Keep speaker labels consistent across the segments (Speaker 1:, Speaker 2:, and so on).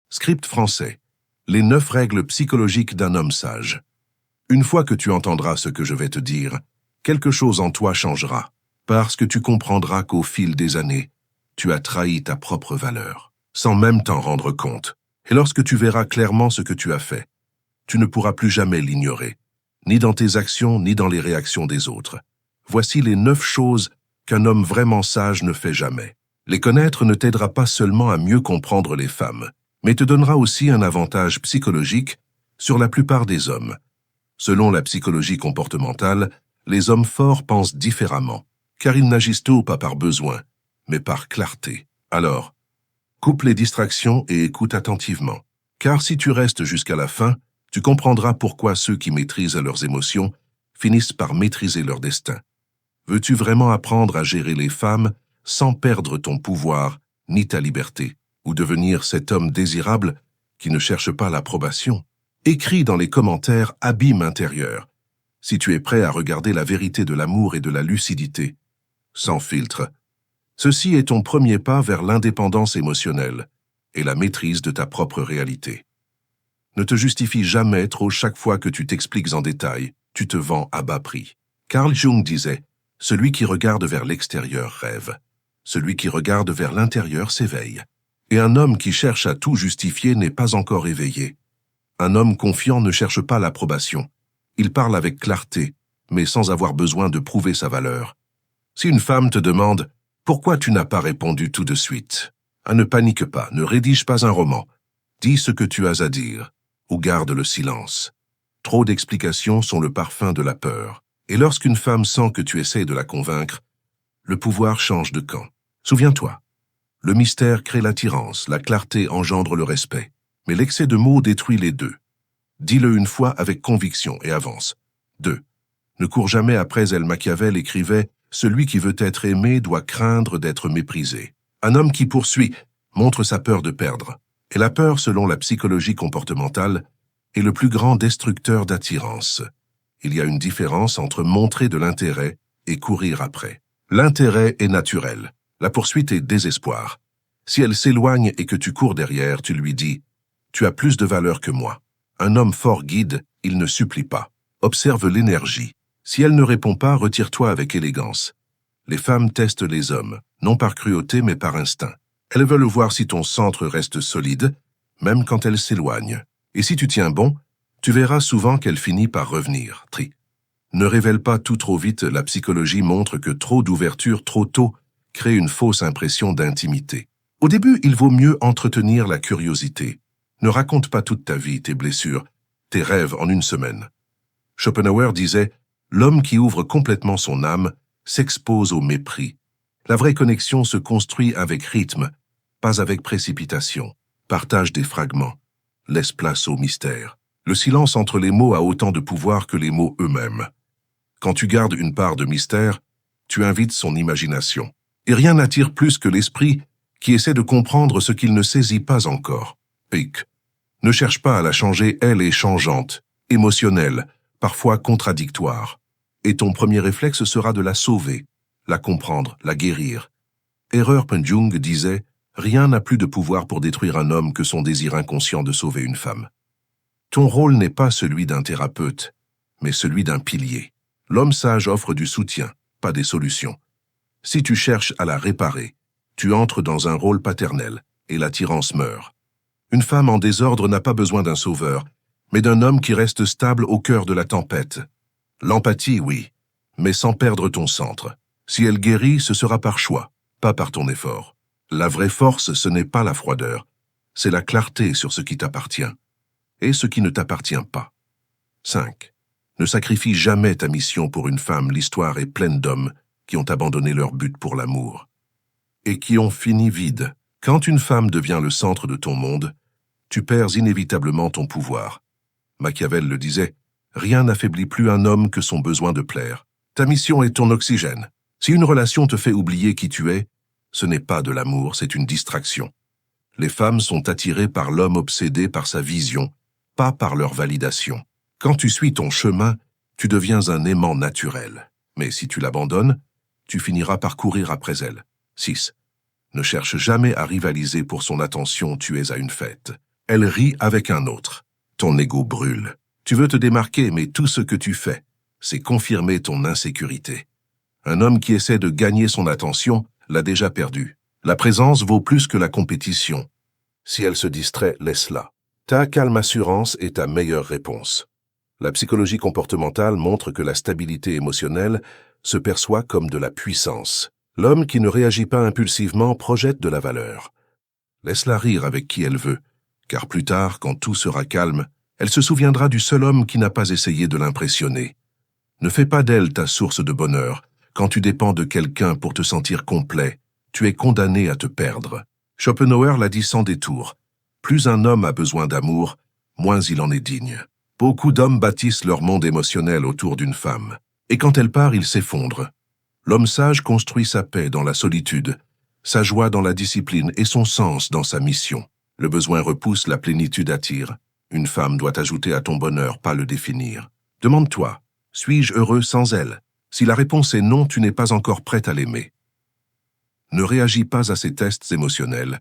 Speaker 1: Script français. Les 9 règles psychologiques d'un homme sage. Une fois que tu entendras ce que je vais te dire, quelque chose en toi changera, parce que tu comprendras qu'au fil des années, tu as trahi ta propre valeur, sans même t'en rendre compte. Et lorsque tu verras clairement ce que tu as fait, tu ne pourras plus jamais l'ignorer, ni dans tes actions, ni dans les réactions des autres. Voici les 9 choses qu'un homme vraiment sage ne fait jamais. Les connaître ne t'aidera pas seulement à mieux comprendre les femmes, mais te donnera aussi un avantage psychologique sur la plupart des hommes. Selon la psychologie comportementale, les hommes forts pensent différemment, car ils n'agissent pas par besoin, mais par clarté. Alors, coupe les distractions et écoute attentivement, car si tu restes jusqu'à la fin, tu comprendras pourquoi ceux qui maîtrisent leurs émotions finissent par maîtriser leur destin. Veux-tu vraiment apprendre à gérer les femmes sans perdre ton pouvoir ni ta liberté, ou devenir cet homme désirable qui ne cherche pas l'approbation? Écris dans les commentaires « abîme intérieur » si tu es prêt à regarder la vérité de l'amour et de la lucidité, sans filtre. Ceci est ton premier pas vers l'indépendance émotionnelle et la maîtrise de ta propre réalité. Ne te justifie jamais trop chaque fois que tu t'expliques en détail, tu te vends à bas prix. Carl Jung disait « Celui qui regarde vers l'extérieur rêve, celui qui regarde vers l'intérieur s'éveille. » Et un homme qui cherche à tout justifier n'est pas encore éveillé. Un homme confiant ne cherche pas l'approbation. Il parle avec clarté, mais sans avoir besoin de prouver sa valeur. Si une femme te demande « Pourquoi tu n'as pas répondu tout de suite ?» Ne panique pas, ne rédige pas un roman. Dis ce que tu as à dire, ou garde le silence. Trop d'explications sont le parfum de la peur. Et lorsqu'une femme sent que tu essaies de la convaincre, le pouvoir change de camp. Souviens-toi, le mystère crée l'attirance, la clarté engendre le respect. Mais l'excès de mots détruit les deux. Dis-le une fois avec conviction et avance. 2. Ne cours jamais après elle. Machiavel écrivait « Celui qui veut être aimé doit craindre d'être méprisé ». Un homme qui poursuit montre sa peur de perdre. Et la peur, selon la psychologie comportementale, est le plus grand destructeur d'attirance. Il y a une différence entre montrer de l'intérêt et courir après. L'intérêt est naturel. La poursuite est désespoir. Si elle s'éloigne et que tu cours derrière, tu lui dis « Tu as plus de valeur que moi ». Un homme fort guide, il ne supplie pas. Observe l'énergie. Si elle ne répond pas, retire-toi avec élégance. Les femmes testent les hommes, non par cruauté mais par instinct. Elles veulent voir si ton centre reste solide, même quand elles s'éloignent. Et si tu tiens bon, tu verras souvent qu'elle finit par revenir. Tri. Ne révèle pas tout trop vite, la psychologie montre que trop d'ouverture trop tôt crée une fausse impression d'intimité. Au début, il vaut mieux entretenir la curiosité. Ne raconte pas toute ta vie, tes blessures, tes rêves en une semaine. Schopenhauer disait « L'homme qui ouvre complètement son âme s'expose au mépris. La vraie connexion se construit avec rythme, pas avec précipitation. Partage des fragments. Laisse place au mystère. Le silence entre les mots a autant de pouvoir que les mots eux-mêmes. Quand tu gardes une part de mystère, tu invites son imagination. Et rien n'attire plus que l'esprit qui essaie de comprendre ce qu'il ne saisit pas encore. Pique. Ne cherche pas à la changer, elle est changeante, émotionnelle, parfois contradictoire. Et ton premier réflexe sera de la sauver, la comprendre, la guérir. Erreur. Jung disait « Rien n'a plus de pouvoir pour détruire un homme que son désir inconscient de sauver une femme. » Ton rôle n'est pas celui d'un thérapeute, mais celui d'un pilier. L'homme sage offre du soutien, pas des solutions. Si tu cherches à la réparer, tu entres dans un rôle paternel et l'attirance meurt. Une femme en désordre n'a pas besoin d'un sauveur, mais d'un homme qui reste stable au cœur de la tempête. L'empathie, oui, mais sans perdre ton centre. Si elle guérit, ce sera par choix, pas par ton effort. La vraie force, ce n'est pas la froideur, c'est la clarté sur ce qui t'appartient et ce qui ne t'appartient pas. 5. Ne sacrifie jamais ta mission pour une femme. L'histoire est pleine d'hommes qui ont abandonné leur but pour l'amour et qui ont fini vides. Quand une femme devient le centre de ton monde, tu perds inévitablement ton pouvoir. Machiavel le disait, « Rien n'affaiblit plus un homme que son besoin de plaire. » Ta mission est ton oxygène. Si une relation te fait oublier qui tu es, ce n'est pas de l'amour, c'est une distraction. Les femmes sont attirées par l'homme obsédé par sa vision, pas par leur validation. Quand tu suis ton chemin, tu deviens un aimant naturel. Mais si tu l'abandonnes, tu finiras par courir après elle. 6. Ne cherche jamais à rivaliser pour son attention, tu es à une fête. Elle rit avec un autre. Ton ego brûle. Tu veux te démarquer, mais tout ce que tu fais, c'est confirmer ton insécurité. Un homme qui essaie de gagner son attention l'a déjà perdu. La présence vaut plus que la compétition. Si elle se distrait, laisse-la. Ta calme assurance est ta meilleure réponse. La psychologie comportementale montre que la stabilité émotionnelle se perçoit comme de la puissance. L'homme qui ne réagit pas impulsivement projette de la valeur. Laisse-la rire avec qui elle veut, car plus tard, quand tout sera calme, elle se souviendra du seul homme qui n'a pas essayé de l'impressionner. Ne fais pas d'elle ta source de bonheur. Quand tu dépends de quelqu'un pour te sentir complet, tu es condamné à te perdre. Schopenhauer l'a dit sans détour. Plus un homme a besoin d'amour, moins il en est digne. Beaucoup d'hommes bâtissent leur monde émotionnel autour d'une femme. Et quand elle part, il s'effondre. L'homme sage construit sa paix dans la solitude, sa joie dans la discipline et son sens dans sa mission. Le besoin repousse, la plénitude attire. Une femme doit ajouter à ton bonheur, pas le définir. Demande-toi, suis-je heureux sans elle? Si la réponse est non, tu n'es pas encore prête à l'aimer. Ne réagis pas à ces tests émotionnels.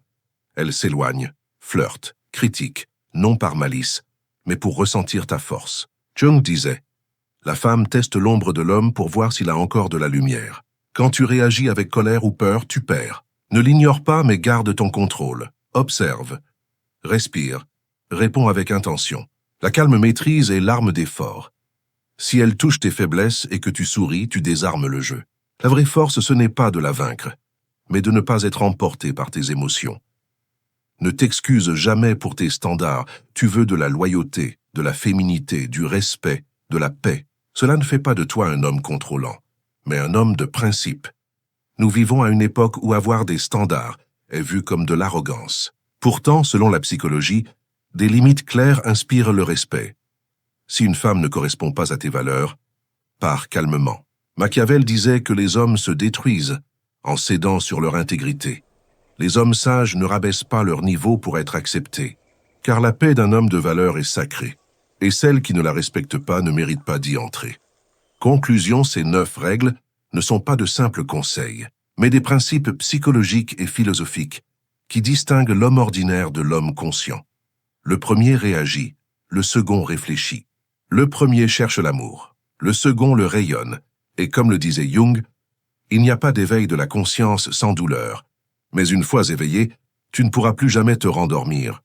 Speaker 1: Elle s'éloigne, flirte, critique, non par malice, mais pour ressentir ta force. Jung disait, « La femme teste l'ombre de l'homme pour voir s'il a encore de la lumière. Quand tu réagis avec colère ou peur, tu perds. Ne l'ignore pas, mais garde ton contrôle. Observe. Respire. Réponds avec intention. La calme maîtrise est l'arme des forts. Si elle touche tes faiblesses et que tu souris, tu désarmes le jeu. La vraie force, ce n'est pas de la vaincre, mais de ne pas être emporté par tes émotions. Ne t'excuse jamais pour tes standards. Tu veux de la loyauté, de la féminité, du respect, de la paix. Cela ne fait pas de toi un homme contrôlant, mais un homme de principe. Nous vivons à une époque où avoir des standards est vu comme de l'arrogance. Pourtant, selon la psychologie, des limites claires inspirent le respect. Si une femme ne correspond pas à tes valeurs, pars calmement. Machiavel disait que les hommes se détruisent en cédant sur leur intégrité. Les hommes sages ne rabaissent pas leur niveau pour être acceptés, car la paix d'un homme de valeur est sacrée, et celle qui ne la respecte pas ne mérite pas d'y entrer. Conclusion, ces 9 règles ne sont pas de simples conseils, mais des principes psychologiques et philosophiques qui distinguent l'homme ordinaire de l'homme conscient. Le premier réagit, le second réfléchit. Le premier cherche l'amour, le second le rayonne, et comme le disait Jung, il n'y a pas d'éveil de la conscience sans douleur, mais une fois éveillé, tu ne pourras plus jamais te rendormir,